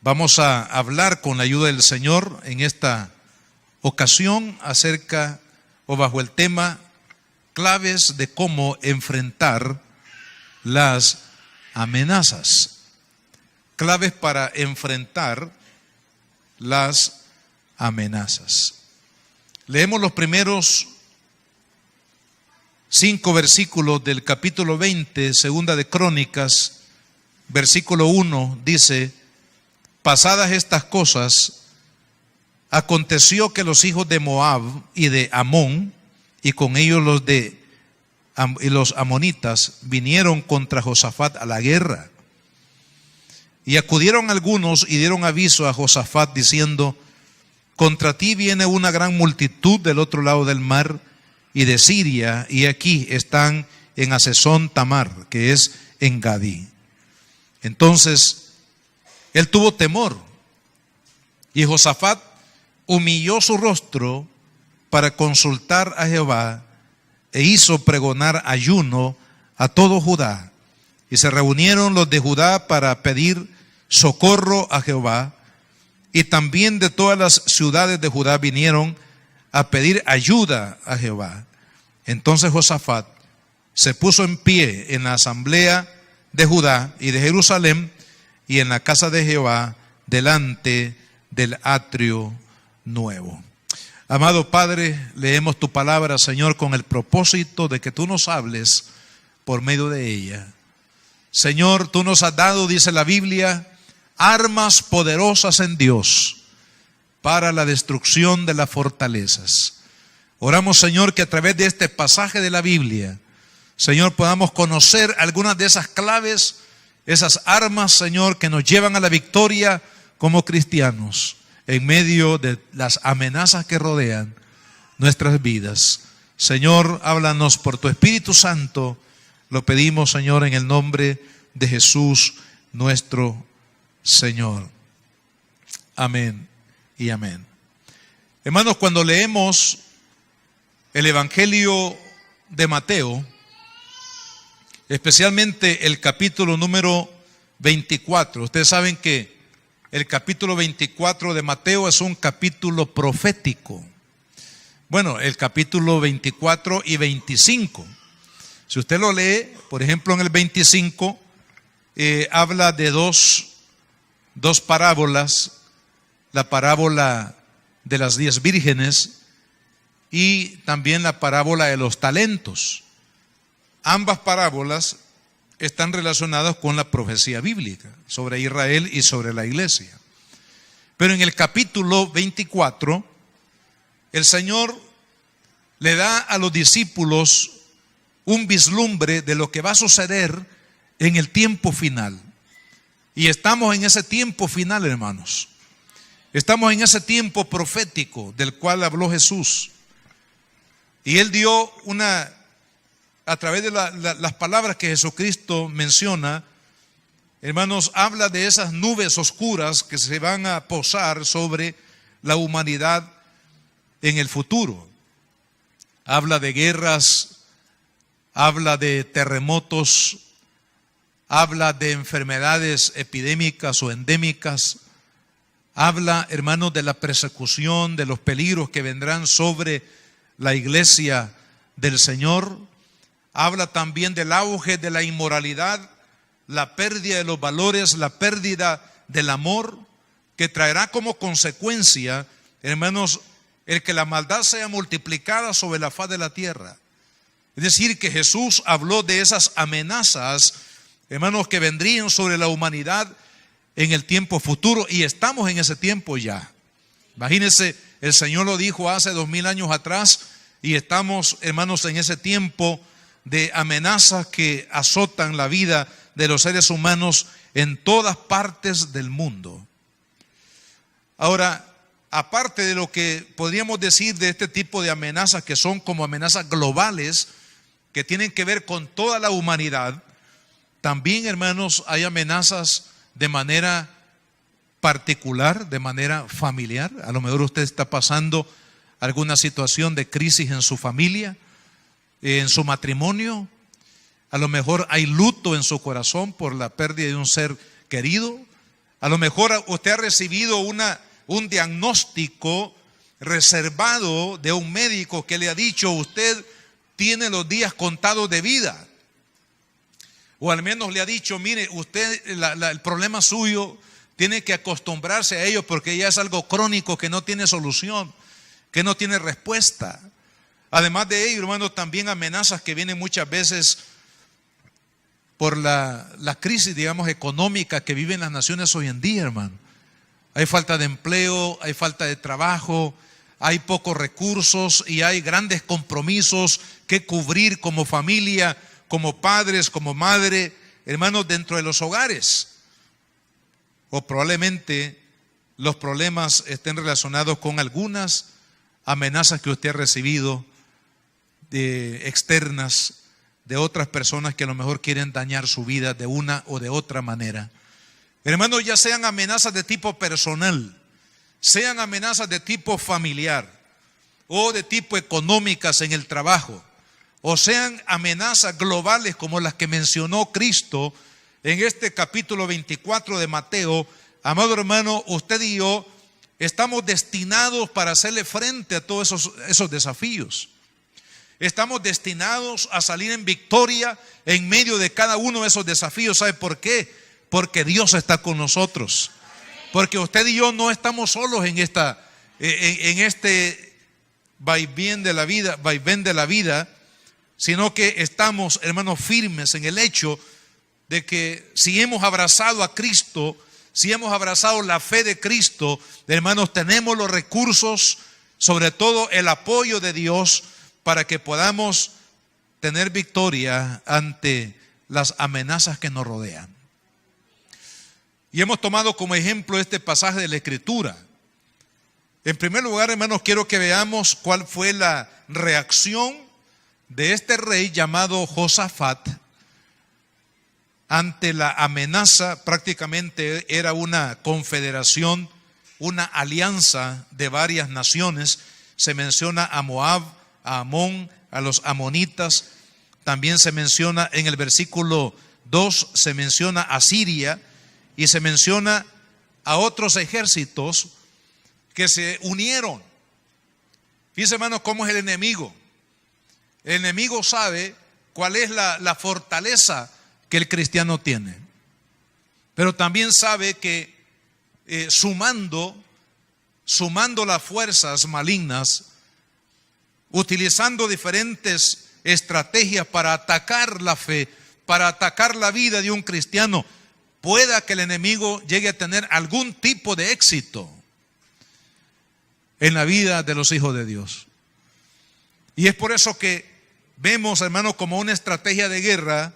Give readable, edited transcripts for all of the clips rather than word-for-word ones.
Vamos a hablar con la ayuda del Señor en esta ocasión acerca o bajo el tema claves de cómo enfrentar las amenazas. Claves para enfrentar las amenazas. Leemos los primeros 5 versículos del capítulo 20, segunda de Crónicas, versículo 1, dice: pasadas estas cosas, aconteció que los hijos de Moab y de Amón, y con ellos los amonitas, vinieron contra Josafat a la guerra. Y acudieron algunos y dieron aviso a Josafat diciendo: contra ti viene una gran multitud del otro lado del mar y de Siria, y aquí están en Hasezón Tamar, que es en Gadí. Entonces él tuvo temor, y Josafat humilló su rostro para consultar a Jehová, e hizo pregonar ayuno a todo Judá. Y se reunieron los de Judá para pedir socorro a Jehová, y también de todas las ciudades de Judá vinieron a pedir ayuda a Jehová. Entonces Josafat se puso en pie en la asamblea de Judá y de Jerusalén y en la casa de Jehová delante del atrio nuevo. Amado Padre, leemos tu palabra, Señor, con el propósito de que tú nos hables por medio de ella. Señor, tú nos has dado, dice la Biblia, armas poderosas en Dios para la destrucción de las fortalezas. Oramos, Señor, que a través de este pasaje de la Biblia, Señor, podamos conocer algunas de esas claves, esas armas, Señor, que nos llevan a la victoria como cristianos en medio de las amenazas que rodean nuestras vidas. Señor, háblanos por tu Espíritu Santo. Lo pedimos, Señor, en el nombre de Jesús, nuestro Señor. Amén y amén. Hermanos, cuando leemos el Evangelio de Mateo, especialmente el capítulo número 24, ustedes saben que el capítulo 24 de Mateo es un capítulo profético. Bueno, el capítulo 24 y 25. Si usted lo lee, por ejemplo, en el 25, habla de dos parábolas: la parábola de las 10 vírgenes y también la parábola de los talentos. Ambas parábolas están relacionadas con la profecía bíblica sobre Israel y sobre la iglesia. Pero en el capítulo 24, el Señor le da a los discípulos un vislumbre de lo que va a suceder en el tiempo final. Y estamos en ese tiempo final, hermanos. Estamos en ese tiempo profético del cual habló Jesús. Y Él dio a través de las palabras que Jesucristo menciona, hermanos, habla de esas nubes oscuras que se van a posar sobre la humanidad en el futuro. Habla de guerras, habla de terremotos, habla de enfermedades epidémicas o endémicas, habla, hermanos, de la persecución, de los peligros que vendrán sobre la iglesia del Señor. Habla también del auge de la inmoralidad, la pérdida de los valores, la pérdida del amor, que traerá como consecuencia, hermanos, el que la maldad sea multiplicada sobre la faz de la tierra. Es decir, que Jesús habló de esas amenazas, hermanos, que vendrían sobre la humanidad en el tiempo futuro, y estamos en ese tiempo ya. Imagínense, el Señor lo dijo hace 2000 años atrás, y estamos, hermanos, en ese tiempo de amenazas que azotan la vida de los seres humanos en todas partes del mundo. Ahora, aparte de lo que podríamos decir de este tipo de amenazas, que son como amenazas globales, que tienen que ver con toda la humanidad, también, hermanos, hay amenazas de manera particular, de manera familiar. A lo mejor usted está pasando alguna situación de crisis en su familia, en su matrimonio. A lo mejor hay luto en su corazón por la pérdida de un ser querido. A lo mejor usted ha recibido un diagnóstico reservado de un médico que le ha dicho: usted tiene los días contados de vida. O al menos le ha dicho: mire, usted, el problema suyo, tiene que acostumbrarse a ello porque ya es algo crónico que no tiene solución, que no tiene respuesta. Además de ello, hermanos, también amenazas que vienen muchas veces por la crisis, digamos, económica que viven las naciones hoy en día, hermano. Hay falta de empleo, hay falta de trabajo, hay pocos recursos y hay grandes compromisos que cubrir como familia, como padres, como madre, hermanos, dentro de los hogares. O probablemente los problemas estén relacionados con algunas amenazas que usted ha recibido externas de otras personas que a lo mejor quieren dañar su vida de una o de otra manera. Hermanos, ya sean amenazas de tipo personal, sean amenazas de tipo familiar o de tipo económicas en el trabajo, o sean amenazas globales como las que mencionó Cristo en este capítulo 24 de Mateo. Amado hermano, usted y yo estamos destinados para hacerle frente a todos esos desafíos. Estamos destinados a salir en victoria en medio de cada uno de esos desafíos. ¿Sabe por qué? Porque Dios está con nosotros. Porque usted y yo no estamos solos en este vaivén de la vida, sino que estamos, hermanos, firmes en el hecho de que si hemos abrazado a Cristo, si hemos abrazado la fe de Cristo, hermanos, tenemos los recursos, sobre todo el apoyo de Dios, para que podamos tener victoria ante las amenazas que nos rodean. Y hemos tomado como ejemplo este pasaje de la Escritura. En primer lugar, hermanos, quiero que veamos cuál fue la reacción de este rey llamado Josafat ante la amenaza. Prácticamente era una confederación, una alianza de varias naciones. Se menciona a Moab, a Amón, a los amonitas. También se menciona en el versículo 2, se menciona a Siria y se menciona a otros ejércitos que se unieron. Fíjense, hermanos, cómo es el enemigo. El enemigo sabe cuál es la fortaleza que el cristiano tiene, pero también sabe que sumando las fuerzas malignas, utilizando diferentes estrategias para atacar la fe, para atacar la vida de un cristiano, pueda que el enemigo llegue a tener algún tipo de éxito en la vida de los hijos de Dios. Y es por eso que vemos, hermanos, como una estrategia de guerra,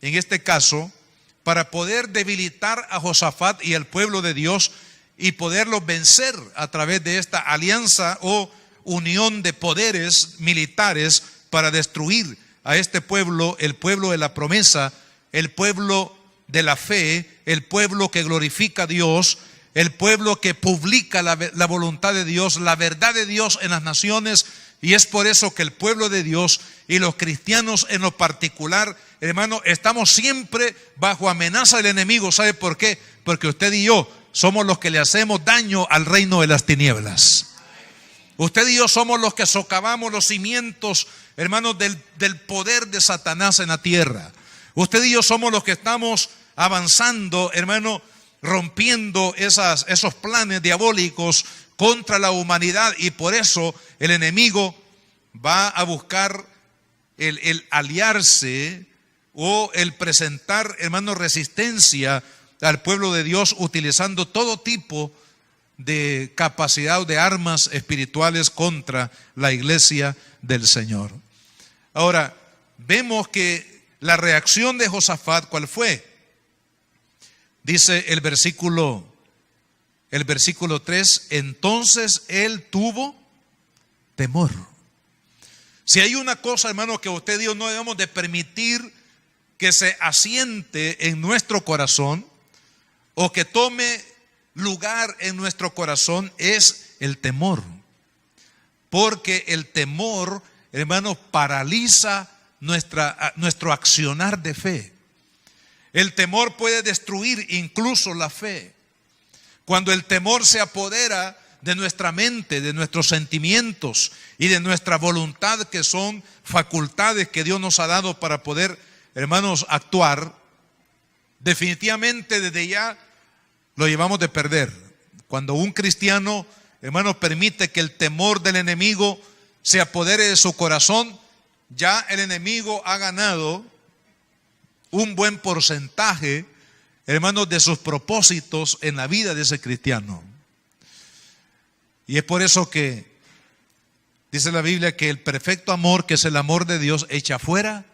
en este caso, para poder debilitar a Josafat y al pueblo de Dios y poderlos vencer a través de esta alianza o unión de poderes militares para destruir a este pueblo, el pueblo de la promesa, el pueblo de la fe, el pueblo que glorifica a Dios, el pueblo que publica la voluntad de Dios, la verdad de Dios en las naciones. Y es por eso que el pueblo de Dios y los cristianos en lo particular, hermano, estamos siempre bajo amenaza del enemigo. ¿Sabe por qué? Porque usted y yo somos los que le hacemos daño al reino de las tinieblas. Usted y yo somos los que socavamos los cimientos, hermanos, del poder de Satanás en la tierra. Usted y yo somos los que estamos avanzando, hermano, rompiendo esos planes diabólicos contra la humanidad. Y por eso el enemigo va a buscar el aliarse o el presentar, hermano, resistencia al pueblo de Dios, utilizando todo tipo de capacidad de armas espirituales contra la iglesia del Señor. Ahora, vemos que la reacción de Josafat, ¿cuál fue? Dice el versículo 3, entonces él tuvo temor. Si hay una cosa, hermano, que usted y yo no debemos de permitir que se asiente en nuestro corazón o que tome lugar en nuestro corazón, es el temor. Porque el temor, hermano, paraliza nuestro accionar de fe. El temor puede destruir incluso la fe. Cuando el temor se apodera de nuestra mente, de nuestros sentimientos y de nuestra voluntad, que son facultades que Dios nos ha dado para poder, hermanos, actuar, definitivamente desde ya lo llevamos de perder. Cuando un cristiano, hermanos, permite que el temor del enemigo se apodere de su corazón, ya el enemigo ha ganado un buen porcentaje, hermanos, de sus propósitos en la vida de ese cristiano. Y es por eso que dice la Biblia que el perfecto amor, que es el amor de Dios, echa fuera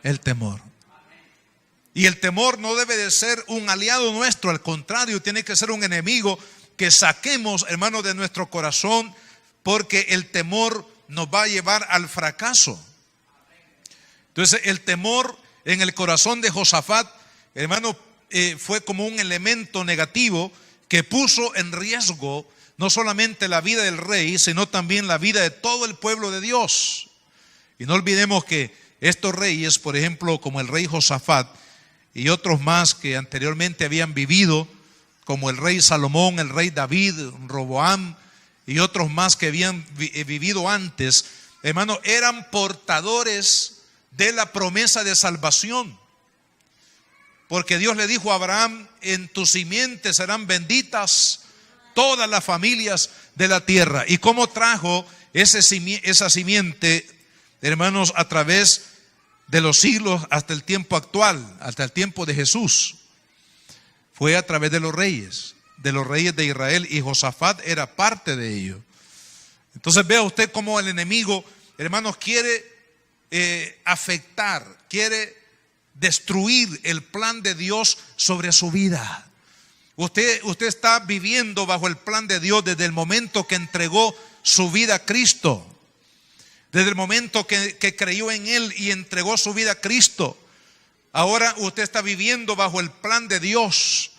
el temor. Y el temor no debe de ser un aliado nuestro, al contrario, tiene que ser un enemigo que saquemos, hermanos, de nuestro corazón, porque el temor nos va a llevar al fracaso. Entonces, el temor en el corazón de Josafat, hermano, fue como un elemento negativo que puso en riesgo no solamente la vida del rey, sino también la vida de todo el pueblo de Dios. Y no olvidemos que estos reyes, por ejemplo, como el rey Josafat y otros más que anteriormente habían vivido, como el rey Salomón, el rey David, Roboam y otros más que habían vivido antes, hermano, eran portadores de la promesa de salvación. Porque Dios le dijo a Abraham: en tu simiente serán benditas todas las familias de la tierra. ¿Y cómo trajo esa simiente, hermanos, a través de los siglos hasta el tiempo actual, hasta el tiempo de Jesús? Fue a través de los reyes de Israel, y Josafat era parte de ello. Entonces vea usted cómo el enemigo, hermanos, quiere afectar, quiere destruir el plan de Dios sobre su vida. Usted está viviendo bajo el plan de Dios desde el momento que entregó su vida a Cristo, desde el momento que creyó en Él y entregó su vida a Cristo. Ahora usted está viviendo bajo el plan de Dios,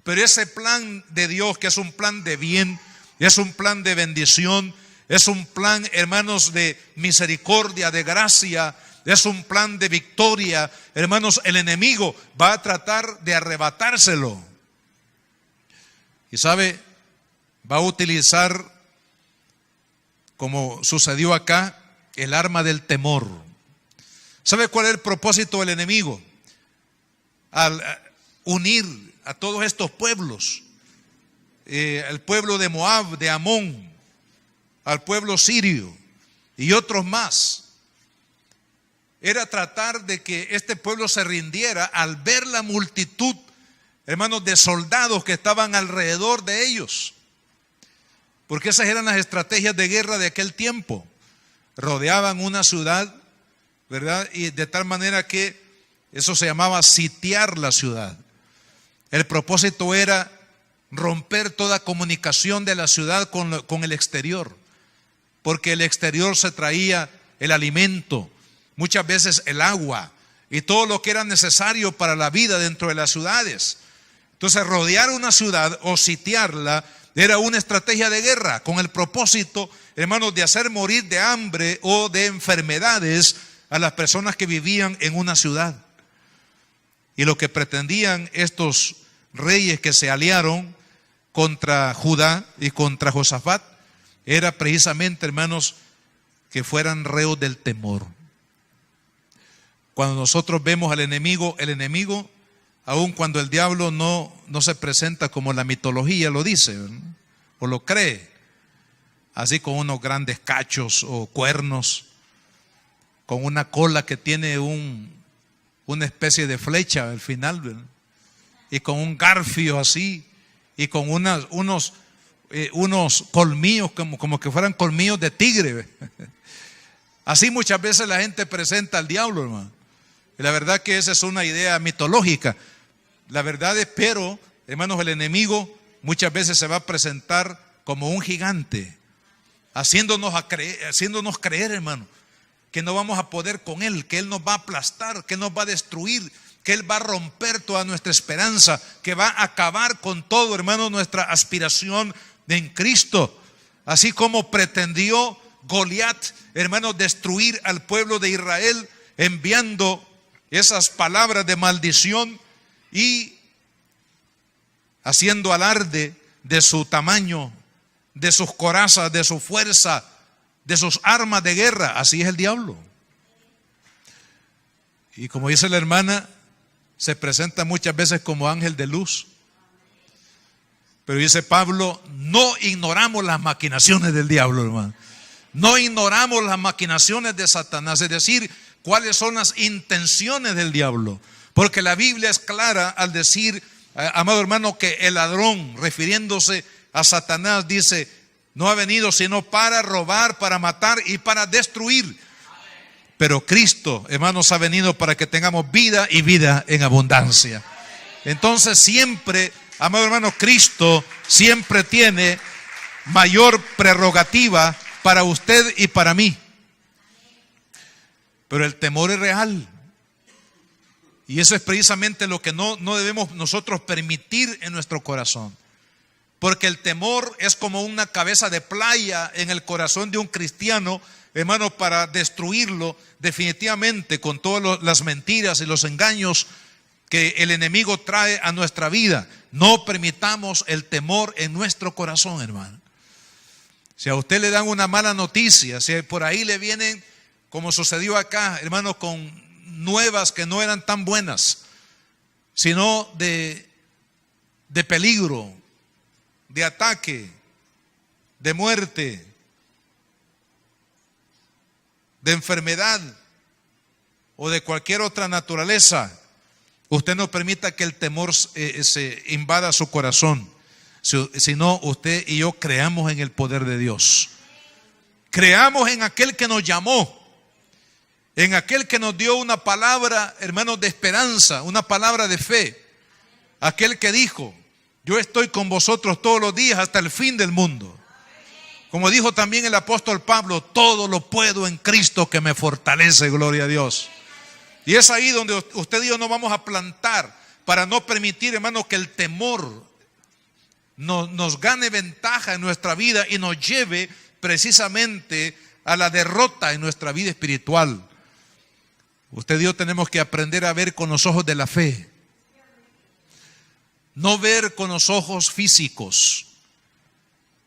pero ese plan de Dios, que es un plan de bien, es un plan de bendición, es un plan, hermanos, de misericordia, de gracia, es un plan de victoria. Hermanos, el enemigo va a tratar de arrebatárselo. Y sabe, va a utilizar, como sucedió acá, el arma del temor. ¿Sabe cuál es el propósito del enemigo? Al unir a todos estos pueblos, el pueblo de Moab, de Amón, al pueblo sirio y otros más, era tratar de que este pueblo se rindiera al ver la multitud, hermanos, de soldados que estaban alrededor de ellos. Porque esas eran las estrategias de guerra de aquel tiempo. Rodeaban una ciudad, ¿verdad? Y de tal manera que eso se llamaba sitiar la ciudad. El propósito era romper toda comunicación de la ciudad con el exterior. Porque el exterior se traía el alimento, muchas veces el agua y todo lo que era necesario para la vida dentro de las ciudades. Entonces, rodear una ciudad o sitiarla era una estrategia de guerra con el propósito, hermanos, de hacer morir de hambre o de enfermedades a las personas que vivían en una ciudad. Y lo que pretendían estos reyes que se aliaron contra Judá y contra Josafat era precisamente, hermanos, que fueran reos del temor. Cuando nosotros vemos al enemigo, aun cuando el diablo no se presenta como la mitología lo dice, ¿verdad? O lo cree, así con unos grandes cachos o cuernos, con una cola que tiene una especie de flecha al final, ¿verdad? Y con un garfio así, y con unos colmillos como que fueran colmillos de tigre, ¿verdad? Así muchas veces la gente presenta al diablo, hermano. Y la verdad que esa es una idea mitológica. La verdad es, pero, hermanos, el enemigo muchas veces se va a presentar como un gigante, haciéndonos creer, hermano, que no vamos a poder con él, que él nos va a aplastar, que él nos va a destruir, que él va a romper toda nuestra esperanza, que va a acabar con todo, hermano, nuestra aspiración en Cristo. Así como pretendió Goliat, hermano, destruir al pueblo de Israel, enviando esas palabras de maldición y haciendo alarde de su tamaño, de sus corazas, de su fuerza, de sus armas de guerra. Así es el diablo. Y como dice la hermana, se presenta muchas veces como ángel de luz. Pero dice Pablo, no ignoramos las maquinaciones del diablo, hermano. No ignoramos las maquinaciones de Satanás, es decir, cuáles son las intenciones del diablo. Porque la Biblia es clara al decir, amado hermano, que el ladrón, refiriéndose a Satanás, dice, no ha venido sino para robar, para matar y para destruir. Pero Cristo, hermanos, ha venido para que tengamos vida y vida en abundancia. Entonces siempre, amado hermano, Cristo siempre tiene mayor prerrogativa para usted y para mí. Pero el temor es real. Y eso es precisamente lo que no debemos nosotros permitir en nuestro corazón. Porque el temor es como una cabeza de playa en el corazón de un cristiano, hermano, para destruirlo definitivamente con todas las mentiras y los engaños que el enemigo trae a nuestra vida. No permitamos el temor en nuestro corazón, hermano. Si a usted le dan una mala noticia, si por ahí le vienen, como sucedió acá, hermano, con nuevas que no eran tan buenas, sino de peligro, de ataque, de muerte, de enfermedad o de cualquier otra naturaleza, usted no permita que el temor se invada su corazón, sino usted y yo creamos en el poder de Dios. Creamos en aquel que nos llamó, en aquel que nos dio una palabra, hermanos, de esperanza, una palabra de fe. Aquel que dijo, yo estoy con vosotros todos los días hasta el fin del mundo. Como dijo también el apóstol Pablo, todo lo puedo en Cristo que me fortalece, gloria a Dios. Y es ahí donde usted y yo nos vamos a plantar para no permitir, hermano, que el temor nos gane ventaja en nuestra vida y nos lleve precisamente a la derrota en nuestra vida espiritual. Usted y yo tenemos que aprender a ver con los ojos de la fe, no ver con los ojos físicos.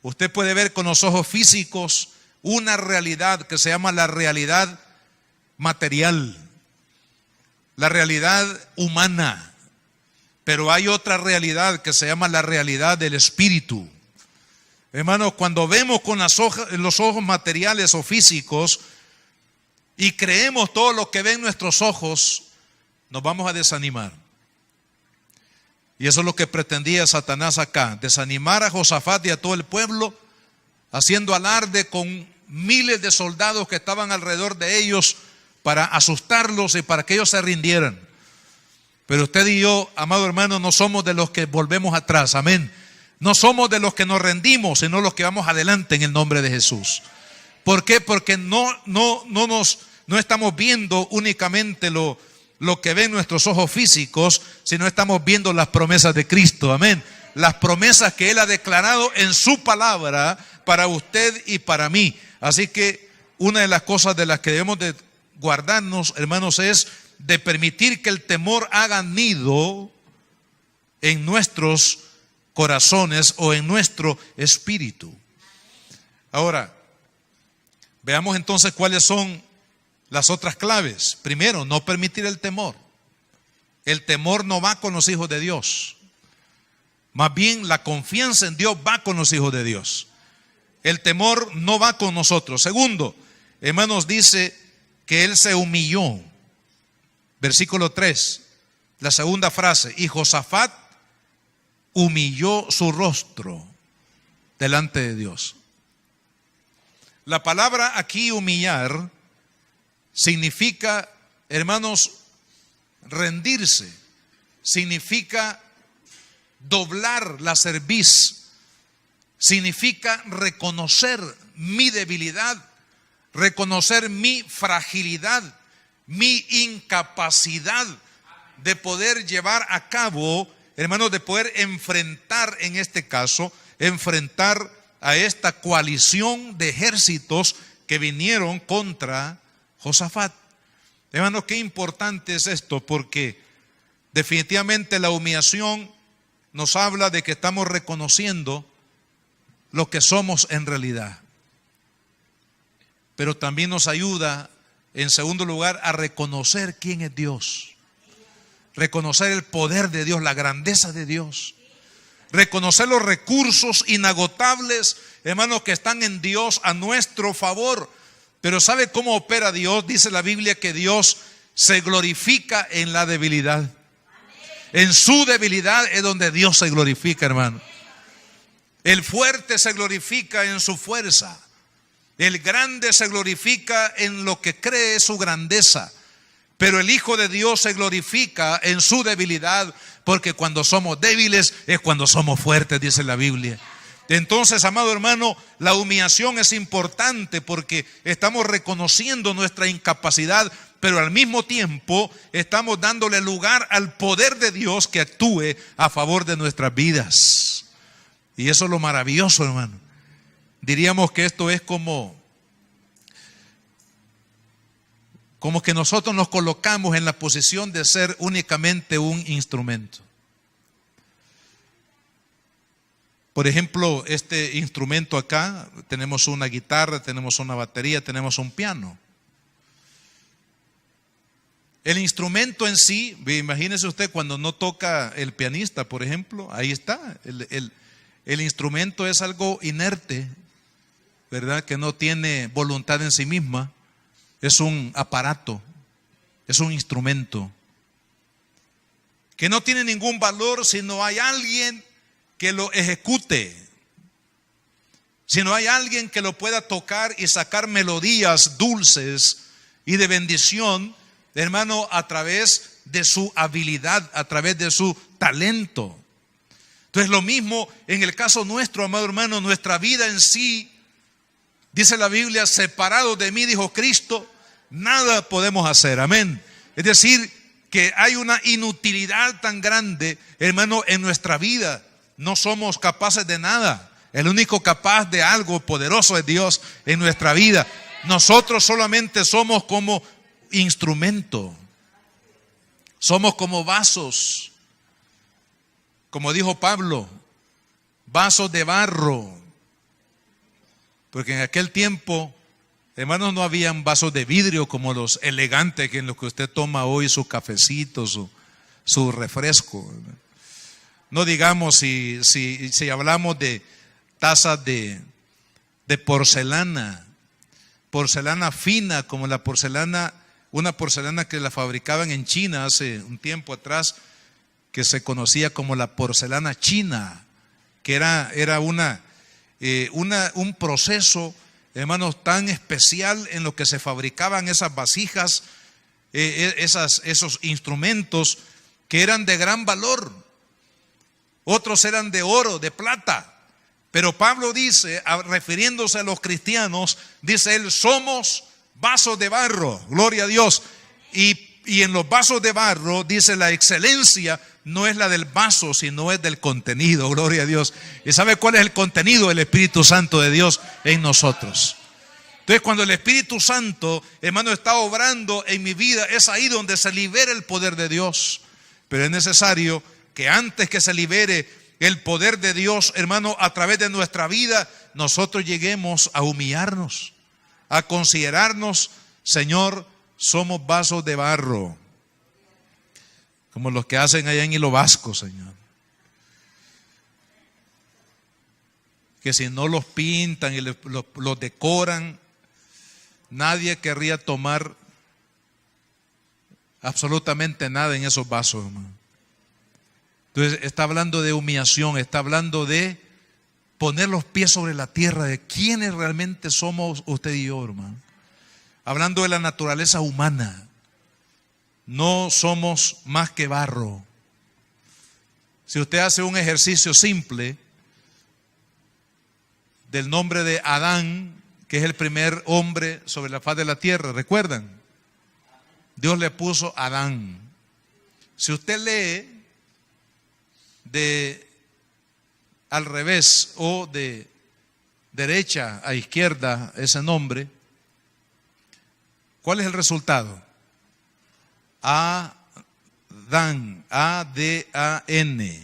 Usted puede ver con los ojos físicos una realidad que se llama la realidad material, la realidad humana. Pero hay otra realidad que se llama la realidad del espíritu. Hermanos, cuando vemos con los ojos materiales o físicos y creemos todo lo que ven nuestros ojos, nos vamos a desanimar. Y eso es lo que pretendía Satanás acá, desanimar a Josafat y a todo el pueblo, haciendo alarde con miles de soldados que estaban alrededor de ellos para asustarlos y para que ellos se rindieran. Pero usted y yo, amado hermano, no somos de los que volvemos atrás, amén. No somos de los que nos rendimos, sino los que vamos adelante en el nombre de Jesús. ¿Por qué? Porque no estamos viendo únicamente lo que ven nuestros ojos físicos, sino estamos viendo las promesas de Cristo, amén. Las promesas que Él ha declarado en su palabra para usted y para mí. Así que una de las cosas de las que debemos de guardarnos, hermanos, es de permitir que el temor haga nido en nuestros corazones o en nuestro espíritu. Ahora, veamos entonces cuáles son las otras claves. Primero, no permitir el temor. El temor no va con los hijos de Dios. Más bien, la confianza en Dios va con los hijos de Dios. El temor no va con nosotros. Segundo, hermanos, dice que Él se humilló. Versículo 3, la segunda frase, y Josafat humilló su rostro delante de Dios. La palabra aquí humillar significa, hermanos, rendirse, significa doblar la cerviz, significa reconocer mi debilidad, reconocer mi fragilidad, mi incapacidad de poder llevar a cabo, hermanos, de poder enfrentar, en este caso, enfrentar a esta coalición de ejércitos que vinieron contra Josafat. Hermanos, qué importante es esto, porque definitivamente la humillación nos habla de que estamos reconociendo lo que somos en realidad. Pero también nos ayuda, en segundo lugar, a reconocer quién es Dios. Reconocer el poder de Dios, la grandeza de Dios. Reconocer los recursos inagotables, hermanos, que están en Dios a nuestro favor. Pero ¿sabe cómo opera Dios? Dice la Biblia que Dios se glorifica en la debilidad. En su debilidad es donde Dios se glorifica, hermano. El fuerte se glorifica en su fuerza. El grande se glorifica en lo que cree su grandeza. Pero el Hijo de Dios se glorifica en su debilidad, porque cuando somos débiles es cuando somos fuertes, dice la Biblia. Entonces, amado hermano, la humillación es importante porque estamos reconociendo nuestra incapacidad, pero al mismo tiempo estamos dándole lugar al poder de Dios que actúe a favor de nuestras vidas. Y eso es lo maravilloso, hermano. Diríamos que esto es como que nosotros nos colocamos en la posición de ser únicamente un instrumento. Por ejemplo, este instrumento acá, tenemos una guitarra, tenemos una batería, tenemos un piano. El instrumento en sí, imagínese usted cuando no toca el pianista, por ejemplo, ahí está. El instrumento es algo inerte, ¿verdad? Que no tiene voluntad en sí misma. Es un aparato, es un instrumento que no tiene ningún valor si no hay alguien que lo ejecute, si no hay alguien que lo pueda tocar y sacar melodías dulces y de bendición, hermano, a través de su habilidad, a través de su talento. Entonces lo mismo en el caso nuestro, amado hermano, nuestra vida en sí, dice la Biblia, separado de mí, dijo Cristo, nada podemos hacer, amén. Es decir, que hay una inutilidad tan grande, hermano, en nuestra vida. No somos capaces de nada. El único capaz de algo poderoso es Dios en nuestra vida. Nosotros solamente somos como instrumento. Somos como vasos. Como dijo Pablo, vasos de barro. Porque en aquel tiempo, hermanos, no habían vasos de vidrio como los elegantes que en los que usted toma hoy su cafecito, su refresco. No digamos si hablamos de tazas de porcelana fina, como la porcelana, una porcelana que la fabricaban en China hace un tiempo atrás, que se conocía como la porcelana china, que era un proceso, hermanos, tan especial en lo que se fabricaban esas vasijas, esos instrumentos que eran de gran valor. Otros eran de oro, de plata. Pero Pablo dice, refiriéndose a los cristianos, dice él, somos vasos de barro, gloria a Dios. Y en los vasos de barro, dice, la excelencia no es la del vaso, sino es del contenido, gloria a Dios. ¿Y sabe cuál es el contenido? El Espíritu Santo de Dios en nosotros. Entonces, cuando el Espíritu Santo, hermano, está obrando en mi vida, es ahí donde se libera el poder de Dios. Pero es necesario que antes que se libere el poder de Dios, hermano, a través de nuestra vida, nosotros lleguemos a humillarnos, a considerarnos, Señor, somos vasos de barro, como los que hacen allá en Hilo Vasco, Señor. Que si no los pintan y los decoran, nadie querría tomar absolutamente nada en esos vasos, hermano. Entonces está hablando de humillación, está hablando de poner los pies sobre la tierra, de quiénes realmente somos usted y yo, hermano. Hablando de la naturaleza humana, no somos más que barro. Si usted hace un ejercicio simple del nombre de Adán, que es el primer hombre sobre la faz de la tierra, ¿recuerdan? Dios le puso Adán. Si usted lee de al revés o de derecha a izquierda ese nombre, ¿cuál es el resultado? Adán, A-D-A-N.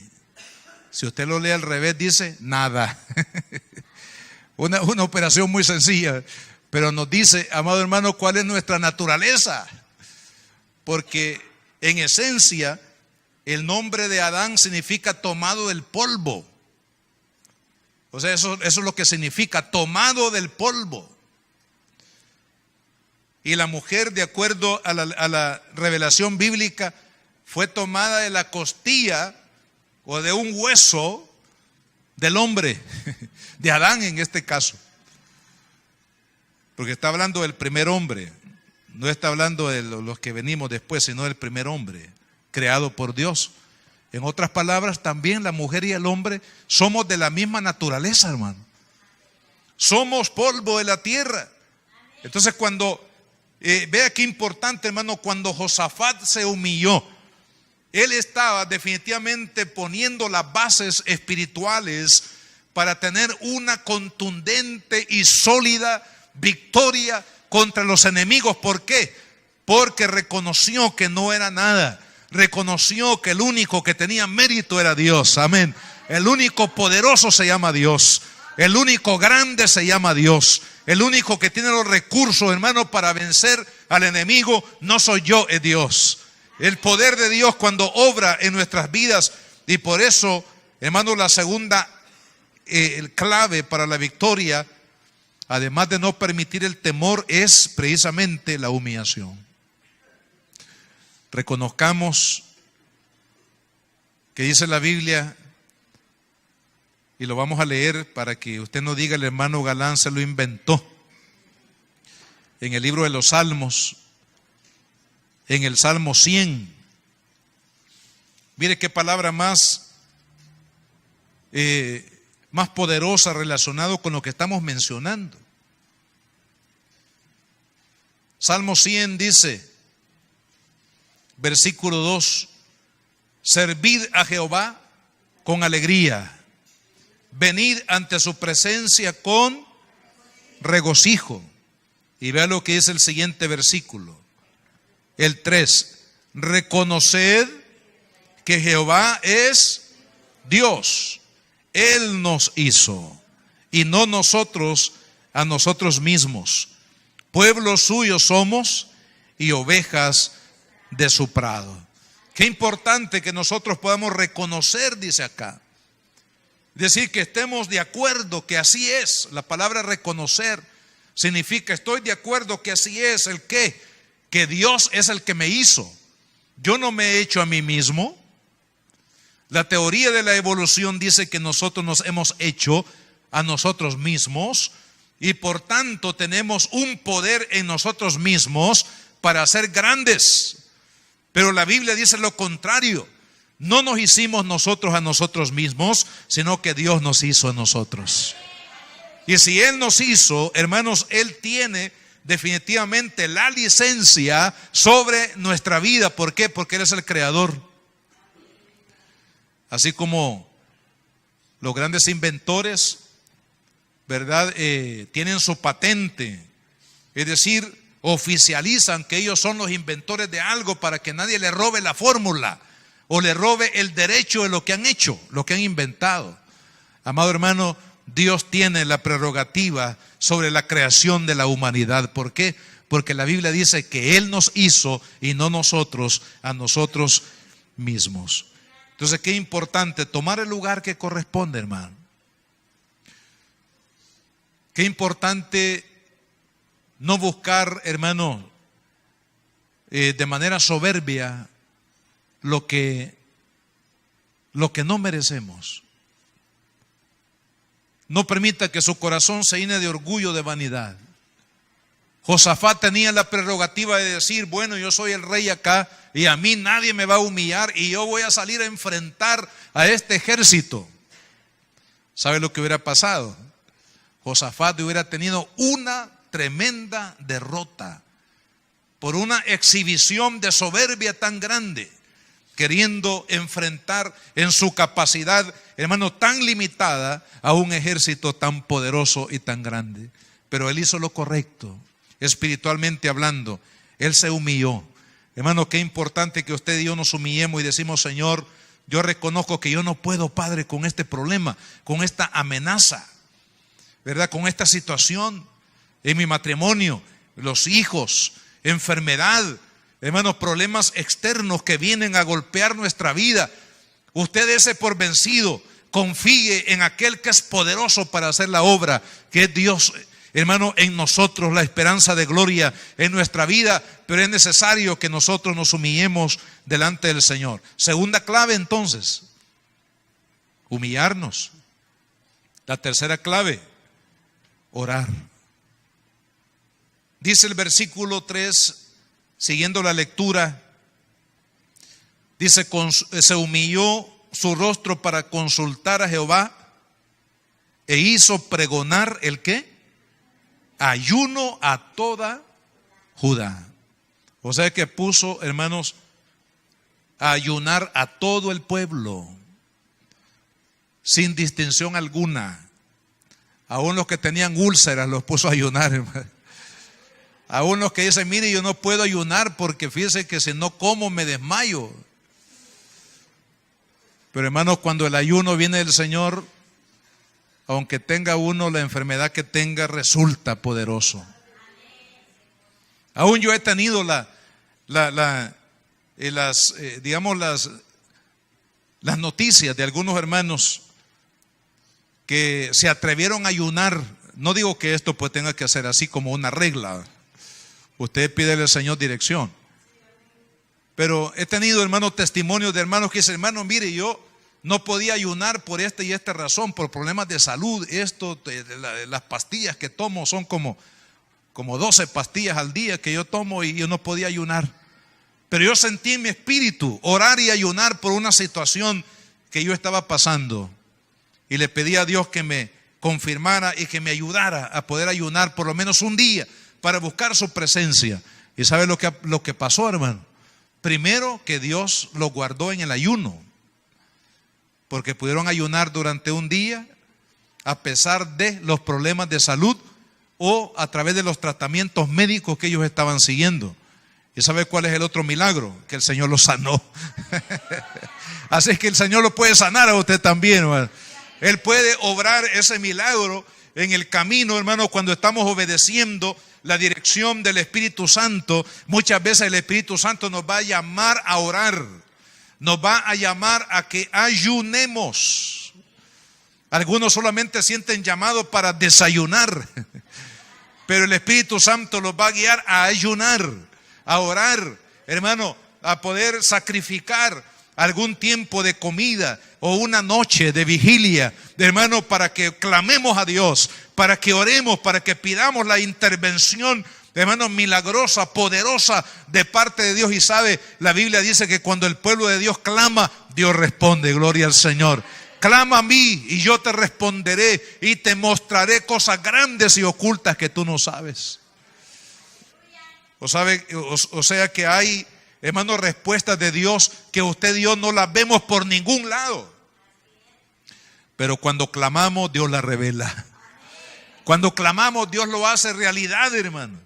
Si usted lo lee al revés, dice nada. Una operación muy sencilla, pero nos dice, amado hermano, cuál es nuestra naturaleza. Porque en esencia, el nombre de Adán significa tomado del polvo. O sea, eso es lo que significa, tomado del polvo. Y la mujer, de acuerdo a la revelación bíblica, fue tomada de la costilla o de un hueso del hombre, de Adán en este caso. Porque está hablando del primer hombre, no está hablando de los que venimos después, sino del primer hombre, creado por Dios. En otras palabras, también la mujer y el hombre somos de la misma naturaleza, hermano. Somos polvo de la tierra. Entonces cuando, vea qué importante, hermano, cuando Josafat se humilló, él estaba definitivamente poniendo las bases espirituales para tener una contundente y sólida victoria contra los enemigos. ¿Por qué? Porque reconoció que no era nada. Reconoció que el único que tenía mérito era Dios. Amén. El único poderoso se llama Dios. El único grande se llama Dios. El único que tiene los recursos, hermano, para vencer al enemigo no soy yo, es Dios. El poder de Dios cuando obra en nuestras vidas. Y por eso, hermano, la segunda clave para la victoria, además de no permitir el temor, es precisamente la humillación. Reconozcamos que dice la Biblia, y lo vamos a leer para que usted no diga el hermano Galán se lo inventó. En el libro de los Salmos, en el Salmo 100, mire qué palabra más poderosa relacionado con lo que estamos mencionando. Salmo 100 dice, versículo 2, servid a Jehová con alegría, venid ante su presencia con regocijo. Y vea lo que dice el siguiente versículo, el 3, reconoced que Jehová es Dios, Él nos hizo y no nosotros a nosotros mismos. Pueblo suyo somos y ovejas de su prado. Qué importante que nosotros podamos reconocer, dice acá. Decir que estemos de acuerdo que así es. La palabra reconocer significa estoy de acuerdo que así es. ¿El qué? Que Dios es el que me hizo. Yo no me he hecho a mí mismo. La teoría de la evolución dice que nosotros nos hemos hecho a nosotros mismos y por tanto tenemos un poder en nosotros mismos para ser grandes. Pero la Biblia dice lo contrario. No nos hicimos nosotros a nosotros mismos, sino que Dios nos hizo a nosotros. Y si Él nos hizo, hermanos, Él tiene definitivamente la licencia sobre nuestra vida. ¿Por qué? Porque Él es el creador. Así como los grandes inventores, ¿verdad? Tienen su patente, es decir, oficializan que ellos son los inventores de algo para que nadie le robe la fórmula o le robe el derecho de lo que han hecho, lo que han inventado. Amado hermano, Dios tiene la prerrogativa sobre la creación de la humanidad. ¿Por qué? Porque la Biblia dice que Él nos hizo y no nosotros a nosotros mismos. Entonces, qué importante tomar el lugar que corresponde, hermano. Qué importante no buscar, hermano, de manera soberbia lo que no merecemos. No permita que su corazón se llene de orgullo, de vanidad. Josafat tenía la prerrogativa de decir, bueno, yo soy el rey acá y a mí nadie me va a humillar y yo voy a salir a enfrentar a este ejército. ¿Sabe lo que hubiera pasado? Josafat hubiera tenido una tremenda derrota por una exhibición de soberbia tan grande, queriendo enfrentar en su capacidad, hermano, tan limitada a un ejército tan poderoso y tan grande. Pero él hizo lo correcto, espiritualmente hablando. Él se humilló. Hermano, qué importante que usted y yo nos humillemos y decimos, Señor, Yo reconozco que yo no puedo, Padre, con este problema, con esta amenaza, ¿verdad? Con esta situación en mi matrimonio, los hijos, enfermedad, hermanos, problemas externos que vienen a golpear nuestra vida. Usted dése por vencido, confíe en aquel que es poderoso para hacer la obra, que es Dios, hermano, en nosotros, la esperanza de gloria en nuestra vida. Pero es necesario que nosotros nos humillemos delante del Señor. Segunda clave, entonces, humillarnos. La tercera clave, orar. Dice el versículo 3, siguiendo la lectura, dice: se humilló su rostro para consultar a Jehová e hizo pregonar ¿el qué? Ayuno a toda Judá. O sea que puso, hermanos, a ayunar a todo el pueblo, sin distinción alguna. Aún los que tenían úlceras los puso a ayunar, hermano. Aún los que dicen: mire, yo no puedo ayunar porque fíjese que si no como me desmayo. Pero hermanos, cuando el ayuno viene del Señor, aunque tenga uno la enfermedad que tenga, resulta poderoso. Aún yo he tenido las noticias de algunos hermanos que se atrevieron a ayunar. No digo que esto pues tenga que ser así como una regla. Usted pídele al Señor dirección. Pero he tenido, hermanos, testimonios de hermanos que dicen: hermano, mire, yo no podía ayunar por esta y esta razón, por problemas de salud. Las pastillas que tomo son como 12 pastillas al día que yo tomo y yo no podía ayunar. Pero yo sentí en mi espíritu orar y ayunar por una situación que yo estaba pasando. Y le pedí a Dios que me confirmara y que me ayudara a poder ayunar por lo menos un día para buscar su presencia. ¿Y sabe lo que pasó, hermano? Primero, que Dios lo guardó en el ayuno, porque pudieron ayunar durante un día a pesar de los problemas de salud o a través de los tratamientos médicos que ellos estaban siguiendo. ¿Y sabe cuál es el otro milagro? Que el Señor los sanó. Así es que el Señor lo puede sanar a usted también, hermano. Él puede obrar ese milagro en el camino, hermano, cuando estamos obedeciendo la dirección del Espíritu Santo. Muchas veces el Espíritu Santo nos va a llamar a orar, nos va a llamar a que ayunemos. Algunos solamente sienten llamado para desayunar, pero el Espíritu Santo los va a guiar a ayunar, a orar, hermano, a poder sacrificar algún tiempo de comida o una noche de vigilia, hermano, para que clamemos a Dios, para que oremos, para que pidamos la intervención, hermano, milagrosa, poderosa de parte de Dios. Y sabe, la Biblia dice que cuando el pueblo de Dios clama, Dios responde. Gloria al Señor. Clama a mí y yo te responderé y te mostraré cosas grandes y ocultas que tú no sabes. O sea que hay, hermano, respuestas de Dios que usted y yo no las vemos por ningún lado. Pero cuando clamamos, Dios las revela. Cuando clamamos, Dios lo hace realidad, hermano.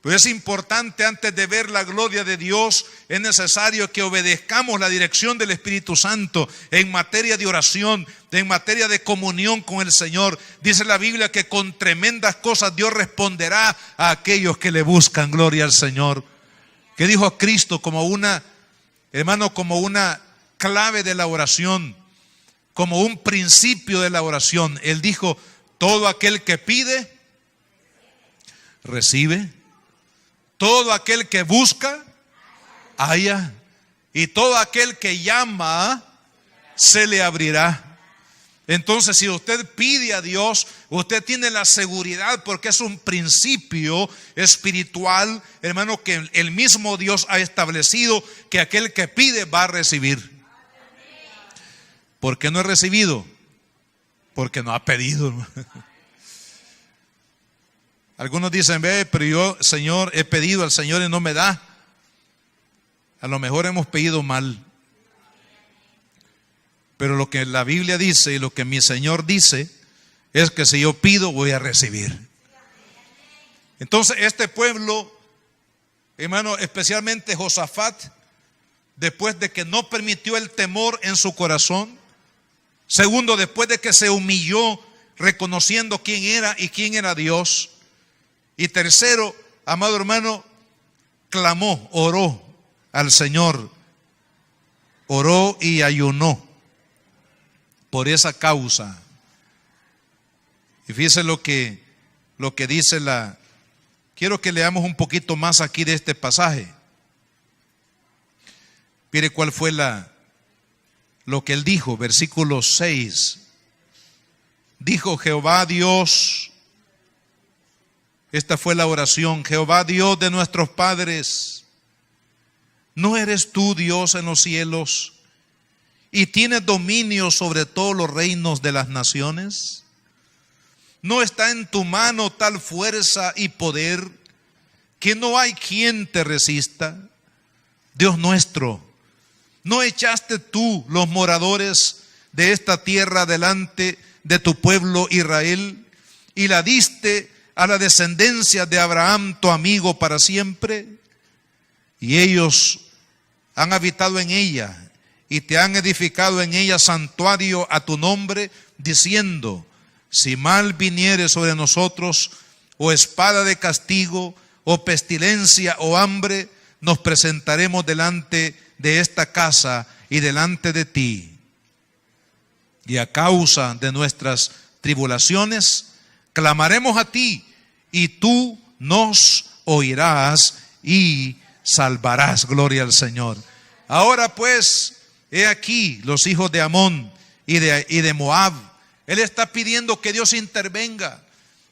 Pues es importante, antes de ver la gloria de Dios, es necesario que obedezcamos la dirección del Espíritu Santo en materia de oración, en materia de comunión con el Señor. Dice la Biblia que con tremendas cosas Dios responderá a aquellos que le buscan. Gloria al Señor. Que dijo Cristo como una, hermano, como una clave de la oración, como un principio de la oración. Él dijo: todo aquel que pide, recibe. Todo aquel que busca, halla. Y todo aquel que llama, se le abrirá. Entonces, si usted pide a Dios, usted tiene la seguridad, porque es un principio espiritual, hermano, que el mismo Dios ha establecido, que aquel que pide va a recibir. ¿Por qué no ha recibido? Porque no ha pedido, hermano. Algunos dicen: ve, pero yo, Señor, he pedido al Señor y no me da. A lo mejor hemos pedido mal. Pero lo que la Biblia dice y lo que mi Señor dice es que si yo pido, voy a recibir. Entonces este pueblo, hermano, especialmente Josafat, después de que no permitió el temor en su corazón. Segundo, después de que se humilló reconociendo quién era y quién era Dios. Y tercero, amado hermano, clamó, oró al Señor, oró y ayunó por esa causa. Y fíjese lo que dice quiero que leamos un poquito más aquí de este pasaje. Mire cuál fue lo que él dijo, versículo 6. Dijo Jehová Dios, esta fue la oración: Jehová Dios de nuestros padres, ¿no eres tú Dios en los cielos y tienes dominio sobre todos los reinos de las naciones? ¿No está en tu mano tal fuerza y poder que no hay quien te resista? Dios nuestro, ¿no echaste tú los moradores de esta tierra delante de tu pueblo Israel y la diste a la descendencia de Abraham, tu amigo, para siempre? Y ellos han habitado en ella y te han edificado en ella santuario a tu nombre, diciendo: si mal viniere sobre nosotros, o espada de castigo, o pestilencia, o hambre, nos presentaremos delante de esta casa y delante de ti. Y a causa de nuestras tribulaciones, clamaremos a ti, y tú nos oirás y salvarás. Gloria al Señor. Ahora pues, he aquí los hijos de Amón y de Moab. Él está pidiendo que Dios intervenga.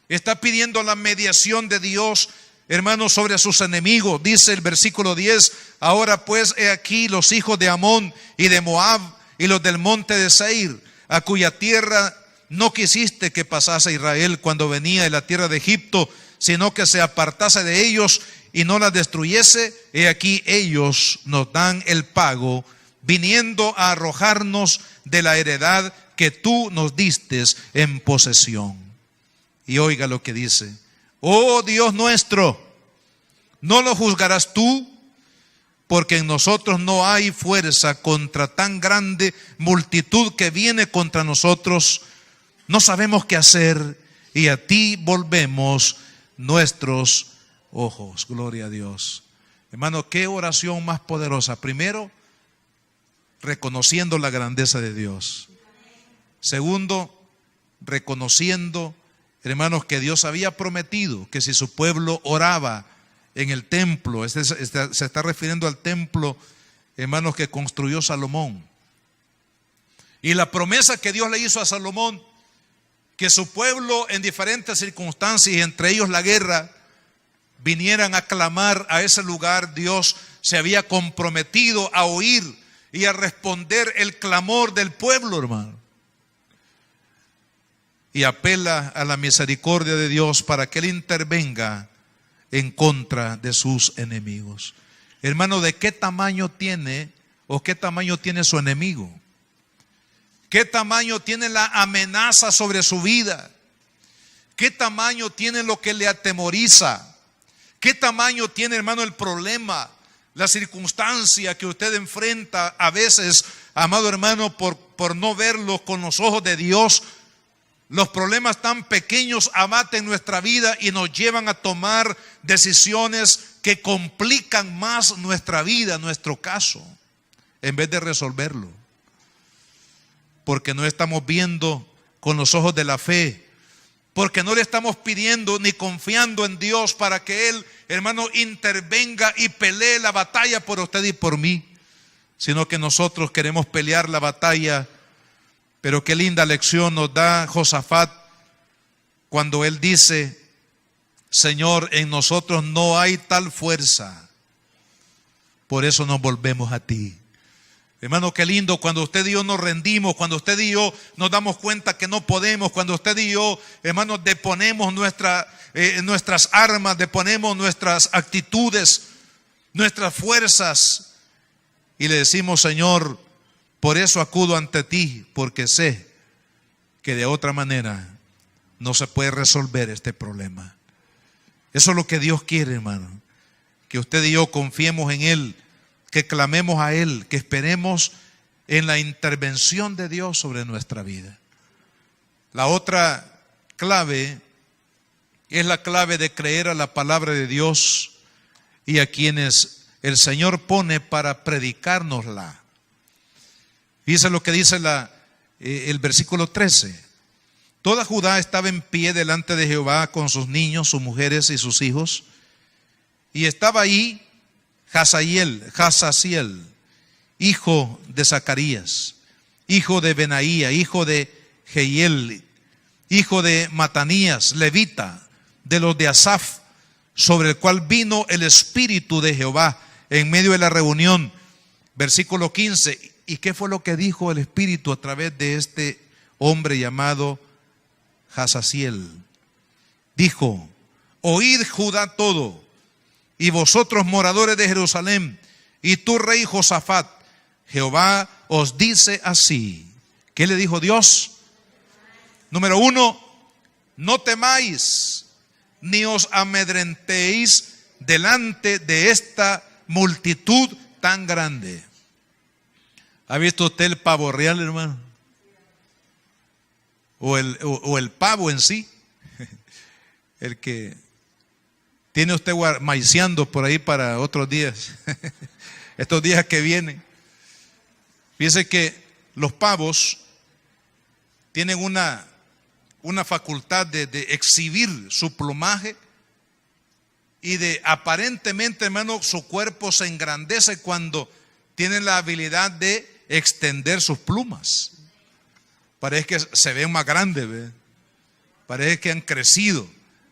Está pidiendo la mediación de Dios, hermanos, sobre sus enemigos. Dice el versículo 10: ahora pues, he aquí los hijos de Amón y de Moab y los del monte de Seir, a cuya tierra no quisiste que pasase Israel cuando venía de la tierra de Egipto, sino que se apartase de ellos y no la destruyese. He aquí ellos nos dan el pago, viniendo a arrojarnos de la heredad que tú nos distes en posesión. Y oiga lo que dice: oh Dios nuestro, ¿no lo juzgarás tú? Porque en nosotros no hay fuerza contra tan grande multitud que viene contra nosotros. No sabemos qué hacer, y a ti volvemos nuestros ojos. Gloria a Dios. Hermano, qué oración más poderosa. Primero, reconociendo la grandeza de Dios. Segundo, reconociendo, hermanos, que Dios había prometido que si su pueblo oraba en el templo, se está refiriendo al templo, hermanos, que construyó Salomón. Y la promesa que Dios le hizo a Salomón, que su pueblo en diferentes circunstancias, y entre ellos la guerra, vinieran a clamar a ese lugar. Dios se había comprometido a oír y a responder el clamor del pueblo, hermano. Y apela a la misericordia de Dios para que Él intervenga en contra de sus enemigos. Hermano, ¿de qué tamaño tiene o qué tamaño tiene su enemigo? ¿Qué tamaño tiene la amenaza sobre su vida? ¿Qué tamaño tiene lo que le atemoriza? ¿Qué tamaño tiene, hermano, el problema, la circunstancia que usted enfrenta a veces, amado hermano, por no verlo con los ojos de Dios? Los problemas tan pequeños abaten nuestra vida y nos llevan a tomar decisiones que complican más nuestra vida, nuestro caso, en vez de resolverlo. Porque no estamos viendo con los ojos de la fe, porque no le estamos pidiendo ni confiando en Dios para que Él, hermano, intervenga y pelee la batalla por usted y por mí, sino que nosotros queremos pelear la batalla. Pero qué linda lección nos da Josafat cuando él dice: Señor, en nosotros no hay tal fuerza, por eso nos volvemos a ti. Hermano, qué lindo cuando usted y yo nos rendimos, cuando usted y yo nos damos cuenta que no podemos, cuando usted y yo, hermano, deponemos nuestras armas, deponemos nuestras actitudes, nuestras fuerzas, y le decimos: Señor, por eso acudo ante ti, porque sé que de otra manera no se puede resolver este problema. Eso es lo que Dios quiere, hermano, que usted y yo confiemos en Él, que clamemos a Él, que esperemos en la intervención de Dios sobre nuestra vida. La otra clave es la clave de creer a la palabra de Dios y a quienes el Señor pone para predicárnosla. Dice lo que dice el versículo 13. Toda Judá estaba en pie delante de Jehová con sus niños, sus mujeres y sus hijos. Y estaba ahí Jazaziel, hijo de Zacarías, hijo de Benaía, hijo de Jehiel, hijo de Matanías, levita, de los de Asaf, sobre el cual vino el Espíritu de Jehová en medio de la reunión. Versículo 15. ¿Y qué fue lo que dijo el Espíritu a través de este hombre llamado Jazaziel? Dijo: oíd Judá todo, y vosotros moradores de Jerusalén, y tú rey Josafat, Jehová os dice así. ¿Qué le dijo Dios? Número 1, no temáis, ni os amedrentéis delante de esta multitud tan grande. ¿Ha visto usted el pavo real, hermano? O el pavo en sí. El que tiene usted maiceando por ahí para otros días. Estos días que vienen. Fíjese que los pavos tienen una facultad de exhibir su plumaje y de aparentemente, hermano, su cuerpo se engrandece cuando tienen la habilidad de extender sus plumas. Parece que se ven más grandes, ¿ve? Parece que han crecido,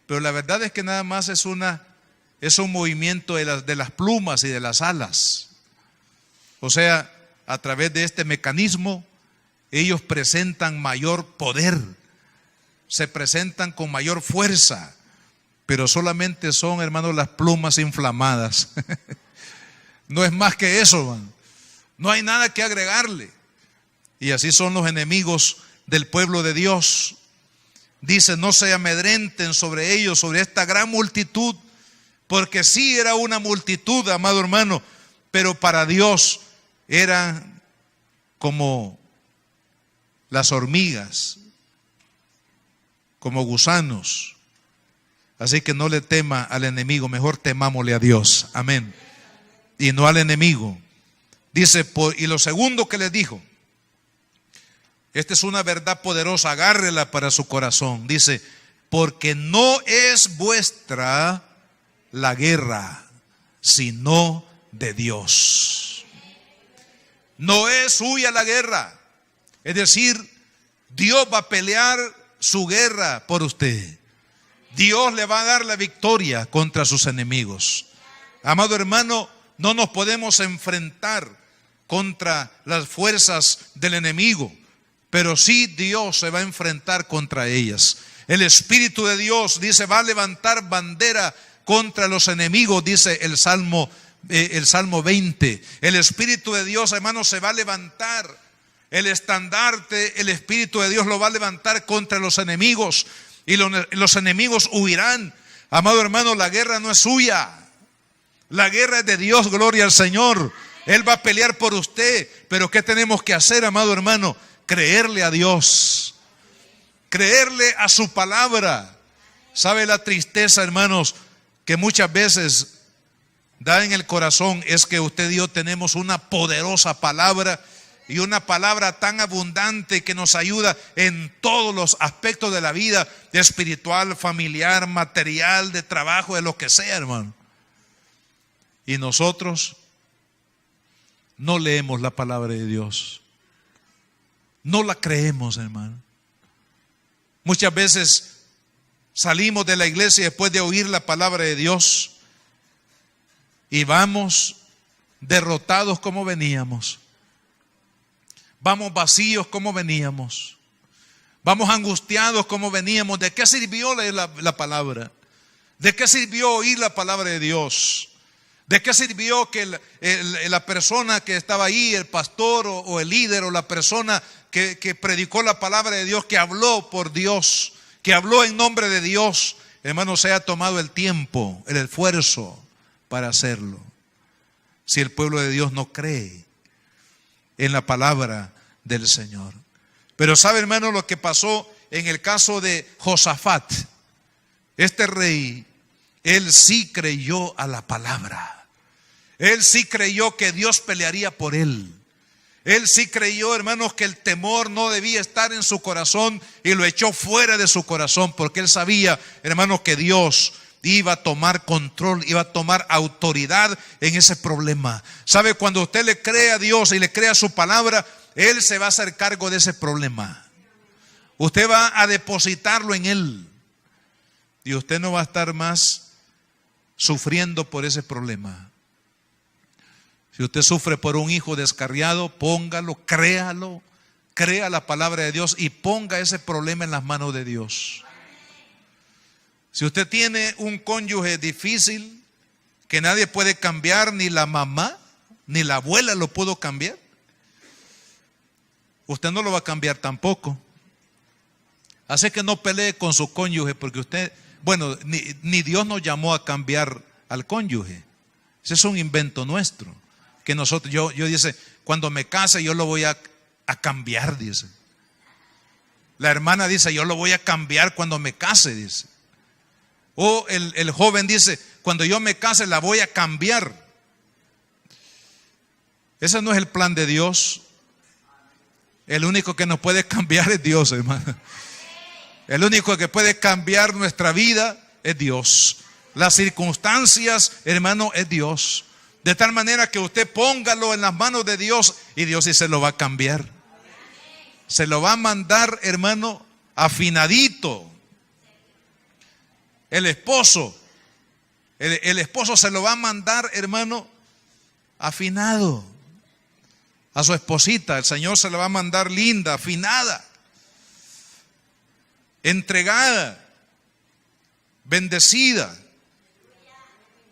pero la verdad es que nada más es un movimiento de las plumas y de las alas. O sea, a través de este mecanismo ellos presentan mayor poder, se presentan con mayor fuerza, pero solamente son, hermanos, las plumas inflamadas. No es más que eso, hermano. No hay nada que agregarle. Y así son los enemigos del pueblo de Dios. Dice: no se amedrenten sobre ellos, sobre esta gran multitud, porque sí era una multitud, amado hermano, pero para Dios eran como las hormigas, como gusanos. Así que no le tema al enemigo, mejor temámosle a Dios. Amén. Y no al enemigo. Dice, y lo segundo que les dijo, esta es una verdad poderosa, agárrela para su corazón. Dice: porque no es vuestra la guerra, sino de Dios. No es suya la guerra. Es decir, Dios va a pelear su guerra por usted. Dios le va a dar la victoria contra sus enemigos. Amado hermano, no nos podemos enfrentar contra las fuerzas del enemigo, pero sí Dios se va a enfrentar contra ellas. El Espíritu de Dios, dice, va a levantar bandera contra los enemigos, dice el Salmo 20. El Espíritu de Dios, hermano, se va a levantar el estandarte. El Espíritu de Dios lo va a levantar contra los enemigos, y los enemigos huirán. Amado hermano, la guerra no es suya, la guerra es de Dios. Gloria al Señor. Él va a pelear por usted. Pero ¿qué tenemos que hacer, amado hermano? Creerle a Dios, creerle a su palabra. ¿Sabe la tristeza, hermanos, que muchas veces da en el corazón? Es que usted y yo tenemos una poderosa palabra, y una palabra tan abundante que nos ayuda en todos los aspectos de la vida, espiritual, familiar, material, de trabajo, de lo que sea, hermano. Y nosotros no leemos la palabra de Dios, no la creemos, hermano. Muchas veces salimos de la iglesia después de oír la palabra de Dios y vamos derrotados como veníamos. Vamos vacíos como veníamos. Vamos angustiados como veníamos. ¿De qué sirvió leer la palabra? ¿De qué sirvió oír la palabra de Dios? ¿De qué sirvió que la persona que estaba ahí, el pastor o el líder o la persona que predicó la palabra de Dios, que habló por Dios, que habló en nombre de Dios, hermano, se haya tomado el tiempo, el esfuerzo para hacerlo? si el pueblo de Dios no cree en la palabra del Señor. Pero sabe, hermano, lo que pasó en el caso de Josafat. Este rey, él sí creyó a la palabra. Él sí creyó que Dios pelearía por él. Él sí creyó, hermanos, que el temor no debía estar en su corazón y lo echó fuera de su corazón, porque él sabía, hermanos, que Dios iba a tomar control, iba a tomar autoridad en ese problema. ¿Sabe? Cuando usted le cree a Dios y le cree a su palabra, Él se va a hacer cargo de ese problema. Usted va a depositarlo en Él y usted no va a estar más sufriendo por ese problema. Si usted sufre por un hijo descarriado, póngalo, créalo, crea la palabra de Dios y ponga ese problema en las manos de Dios. Si usted tiene un cónyuge difícil que nadie puede cambiar, ni la mamá ni la abuela lo pudo cambiar, usted no lo va a cambiar tampoco. Así que no pelee con su cónyuge, porque usted, bueno, ni Dios nos llamó a cambiar al cónyuge. Ese es un invento nuestro. Que nosotros, yo dice, cuando me case yo lo voy a cambiar, dice. La hermana dice, yo lo voy a cambiar cuando me case, dice. O el joven dice, cuando yo me case la voy a cambiar. Ese no es el plan de Dios. El único que nos puede cambiar es Dios, hermano. El único que puede cambiar nuestra vida es Dios. Las circunstancias, hermano, es Dios. De tal manera que usted póngalo en las manos de Dios y Dios sí se lo va a cambiar. Se lo va a mandar, hermano, afinadito. El esposo se lo va a mandar, hermano, afinado. A su esposita, el Señor se la va a mandar linda, afinada, entregada, bendecida.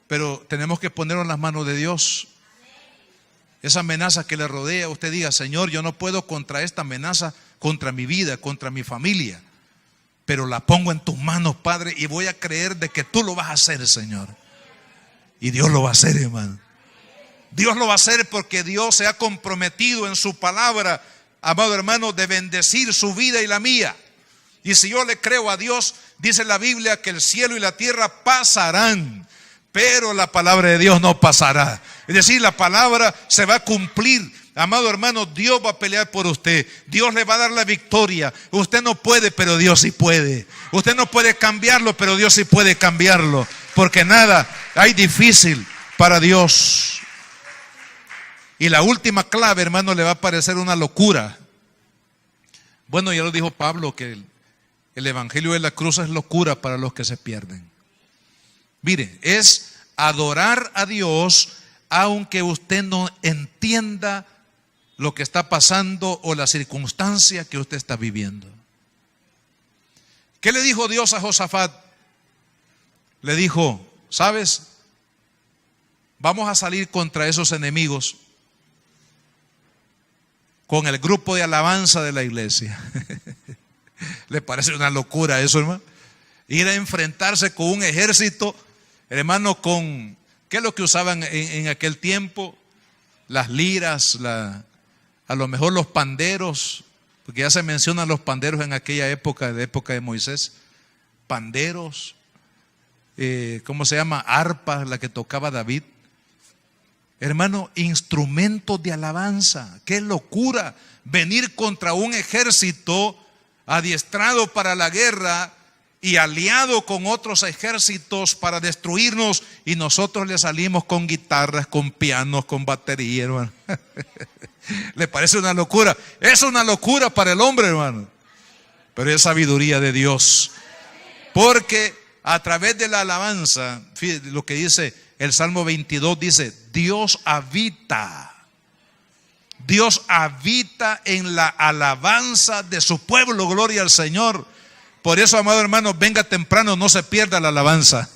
Pero tenemos que ponerlo en las manos de Dios. Esa amenaza que le rodea, usted diga, Señor, yo no puedo contra esta amenaza, contra mi vida, contra mi familia, pero la pongo en tus manos, Padre, y voy a creer de que tú lo vas a hacer, Señor. Y Dios lo va a hacer, hermano. Dios lo va a hacer porque Dios se ha comprometido en su palabra, amado hermano, de bendecir su vida y la mía. Y si yo le creo a Dios, dice la Biblia que el cielo y la tierra pasarán, pero la palabra de Dios no pasará. Es decir, la palabra se va a cumplir. Amado hermano, Dios va a pelear por usted. Dios le va a dar la victoria. Usted no puede, pero Dios sí puede. Usted no puede cambiarlo, pero Dios sí puede cambiarlo. Porque nada hay difícil para Dios. Y la última clave, hermano, le va a parecer una locura. Bueno, ya lo dijo Pablo, que el evangelio de la cruz es locura para los que se pierden. Mire, es adorar a Dios aunque usted no entienda lo que está pasando o la circunstancia que usted está viviendo. ¿Qué le dijo Dios a Josafat? Le dijo, ¿sabes? Vamos a salir contra esos enemigos con el grupo de alabanza de la iglesia. ¿Le parece una locura eso, hermano? Ir a enfrentarse con un ejército, hermano, con, ¿qué es lo que usaban en aquel tiempo? Las liras, a lo mejor los panderos, porque ya se mencionan los panderos en aquella época, de época de Moisés. Panderos, ¿cómo se llama? Arpa, la que tocaba David. Hermano, instrumentos de alabanza. ¡Qué locura! Venir contra un ejército adiestrado para la guerra y aliado con otros ejércitos para destruirnos, y nosotros le salimos con guitarras, con pianos, con batería, hermano. ¿Le parece una locura? Es una locura para el hombre, hermano, pero es sabiduría de Dios, porque a través de la alabanza, fíjate lo que dice el Salmo 22, dice, Dios habita en la alabanza de su pueblo. Gloria al Señor. Por eso, amado hermano, venga temprano, no se pierda la alabanza.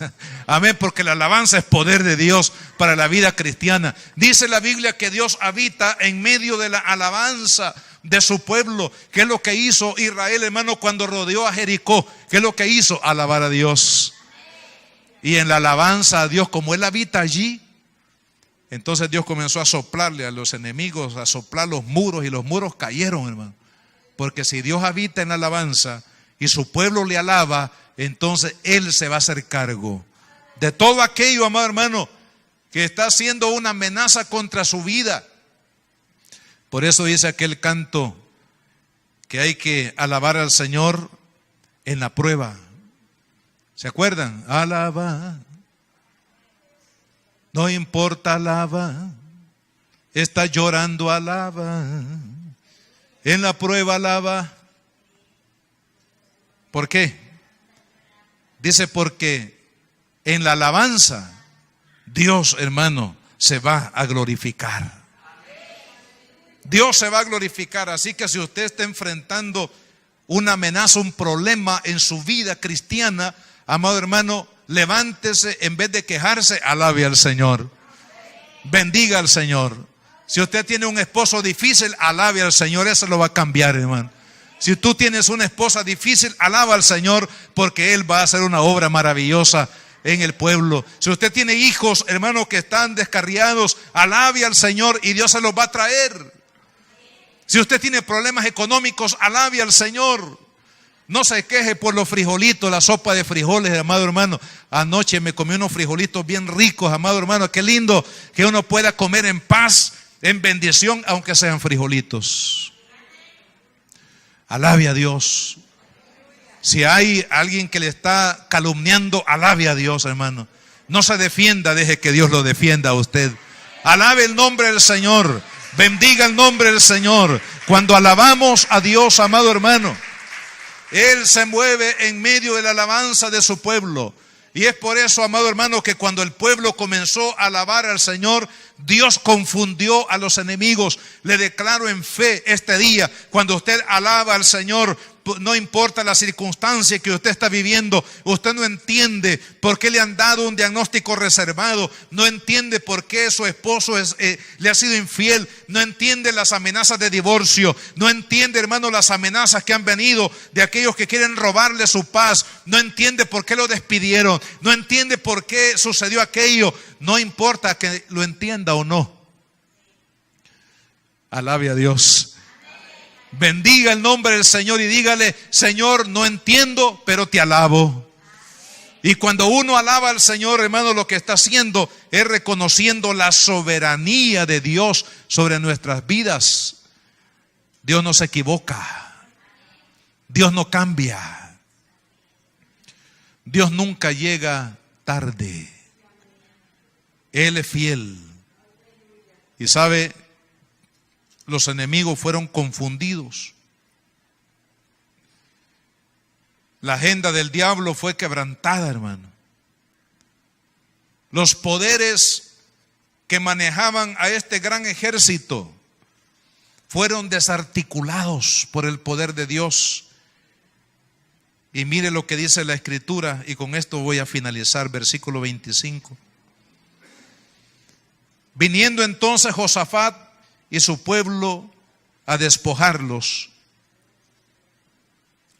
Amén, porque la alabanza es poder de Dios para la vida cristiana. Dice la Biblia que Dios habita en medio de la alabanza de su pueblo. ¿Qué es lo que hizo Israel, hermano, cuando rodeó a Jericó? ¿Qué es lo que hizo? Alabar a Dios. Y en la alabanza a Dios, como Él habita allí, Entonces Dios comenzó a soplarle a los enemigos, a soplar los muros, y los muros cayeron, hermano. Porque si Dios habita en la alabanza y su pueblo le alaba, entonces Él se va a hacer cargo de todo aquello, amado hermano, que está siendo una amenaza contra su vida. Por eso dice aquel canto que hay que alabar al Señor en la prueba. ¿Se acuerdan? Alaba. No importa, alaba. Está llorando, alaba. En la prueba, alaba. ¿Por qué? Dice, porque en la alabanza Dios, hermano, se va a glorificar. Dios se va a glorificar. Así que si usted está enfrentando una amenaza, un problema en su vida cristiana, amado hermano, levántese, en vez de quejarse, alabe al Señor. Bendiga al Señor. Si usted tiene un esposo difícil, alabe al Señor. Eso lo va a cambiar, hermano. Si tú tienes una esposa difícil, alaba al Señor, porque Él va a hacer una obra maravillosa en el pueblo. Si usted tiene hijos, hermanos, que están descarriados, alabe al Señor y Dios se los va a traer. Si usted tiene problemas económicos, alabe al Señor. No se queje por los frijolitos, la sopa de frijoles, amado hermano. Anoche me comí unos frijolitos bien ricos, amado hermano. Qué lindo que uno pueda comer en paz, en bendición, aunque sean frijolitos. Alabe a Dios. Si hay alguien que le está calumniando, alabe a Dios, hermano. No se defienda, deje que Dios lo defienda a usted. Alabe el nombre del Señor. Bendiga el nombre del Señor. Cuando alabamos a Dios, amado hermano, Él se mueve en medio de la alabanza de su pueblo. Y es por eso, amado hermano, que cuando el pueblo comenzó a alabar al Señor, Dios confundió a los enemigos. Le declaro en fe este día, cuando usted alaba al Señor, no importa la circunstancia que usted está viviendo, usted no entiende por qué le han dado un diagnóstico reservado, no entiende por qué su esposo le ha sido infiel, no entiende las amenazas de divorcio, no entiende, hermano, las amenazas que han venido de aquellos que quieren robarle su paz, no entiende por qué lo despidieron, no entiende por qué sucedió aquello. No importa que lo entienda o no, alabe a Dios. Bendiga el nombre del Señor y dígale: Señor, no entiendo, pero te alabo. Y cuando uno alaba al Señor, hermano, lo que está haciendo es reconociendo la soberanía de Dios sobre nuestras vidas. Dios no se equivoca. Dios no cambia. Dios nunca llega tarde. Él es fiel. Y sabe, los enemigos fueron confundidos. La agenda del diablo fue quebrantada, hermano. Los poderes que manejaban a este gran ejército fueron desarticulados por el poder de Dios. Y mire lo que dice la Escritura, y con esto voy a finalizar, versículo 25. Viniendo entonces Josafat y su pueblo a despojarlos,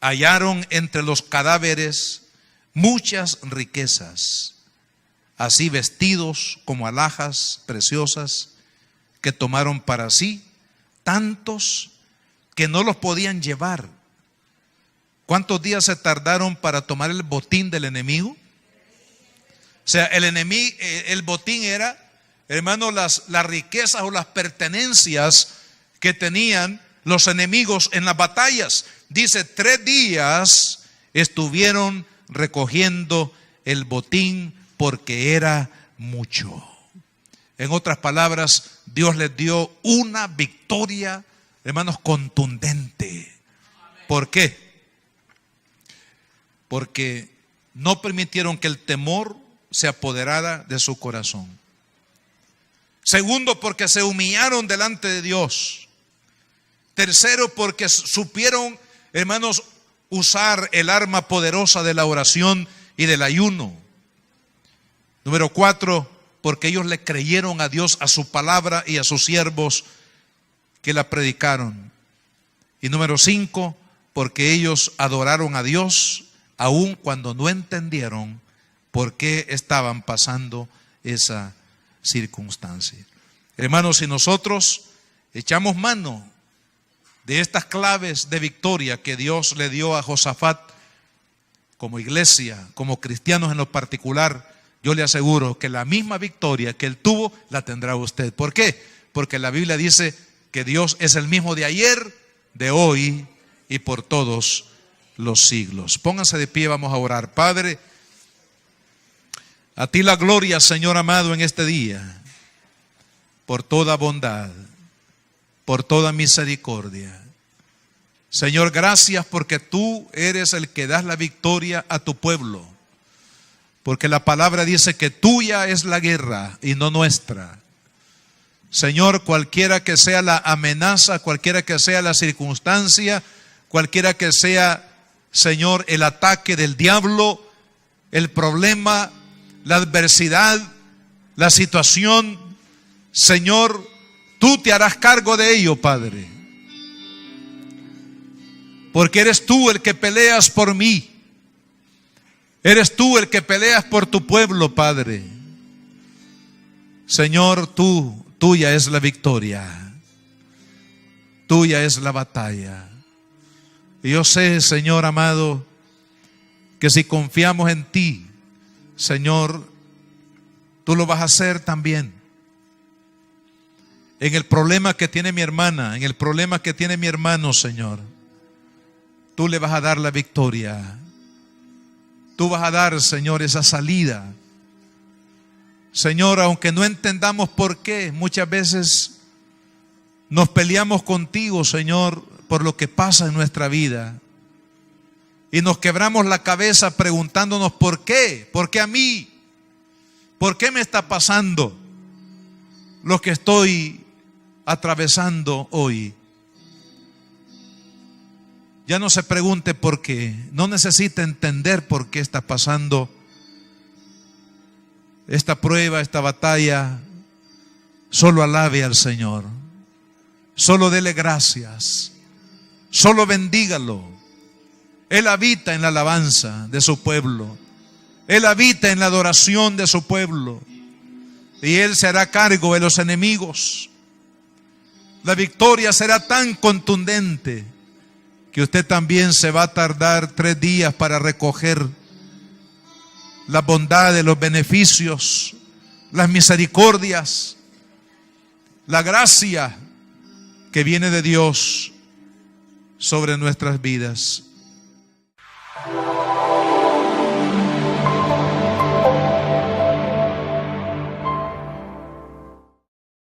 hallaron entre los cadáveres muchas riquezas, así vestidos como alhajas preciosas, que tomaron para sí, tantos que no los podían llevar. ¿Cuántos días se tardaron para tomar el botín del enemigo? O sea, el botín era, hermano, las riquezas o las pertenencias que tenían los enemigos en las batallas. Dice, 3 días estuvieron recogiendo el botín porque era mucho. En otras palabras, Dios les dio una victoria, hermanos, contundente. ¿Por qué? Porque no permitieron que el temor se apoderara de su corazón. Segundo, porque se humillaron delante de Dios. Tercero, porque supieron, hermanos, usar el arma poderosa de la oración y del ayuno. Número 4, porque ellos le creyeron a Dios, a su palabra y a sus siervos que la predicaron. Y número 5, porque ellos adoraron a Dios aun cuando no entendieron por qué estaban pasando esa circunstancia. Hermanos, si nosotros echamos mano de estas claves de victoria que Dios le dio a Josafat, como iglesia, como cristianos en lo particular, yo le aseguro que la misma victoria que él tuvo, la tendrá usted. ¿Por qué? Porque la Biblia dice que Dios es el mismo de ayer, de hoy y por todos los siglos. Pónganse de pie, vamos a orar. Padre, a ti la gloria, Señor amado, en este día, por toda bondad, por toda misericordia. Señor, gracias porque tú eres el que das la victoria a tu pueblo. Porque la palabra dice que tuya es la guerra y no nuestra. Señor, cualquiera que sea la amenaza, cualquiera que sea la circunstancia, cualquiera que sea, Señor, el ataque del diablo, el problema, la adversidad, la situación, Señor, tú te harás cargo de ello, Padre. Porque eres tú el que peleas por mí. Eres tú el que peleas por tu pueblo, Padre. Señor, tuya es la victoria. Tuya es la batalla. Y yo sé, Señor amado, que si confiamos en ti, Señor, tú lo vas a hacer también. En el problema que tiene mi hermana, en el problema que tiene mi hermano, Señor, tú le vas a dar la victoria. Tú vas a dar, Señor, esa salida. Señor, aunque no entendamos por qué, muchas veces nos peleamos contigo, Señor, por lo que pasa en nuestra vida. Y nos quebramos la cabeza preguntándonos por qué a mí, por qué me está pasando lo que estoy atravesando hoy. Ya no se pregunte por qué, no necesita entender por qué está pasando esta prueba, esta batalla. Solo alabe al Señor, solo dele gracias, solo bendígalo. Él habita en la alabanza de su pueblo, Él habita en la adoración de su pueblo, y Él se hará cargo de los enemigos. La victoria será tan contundente que usted también se va a tardar 3 días para recoger la bondad de los beneficios, las misericordias, la gracia que viene de Dios sobre nuestras vidas.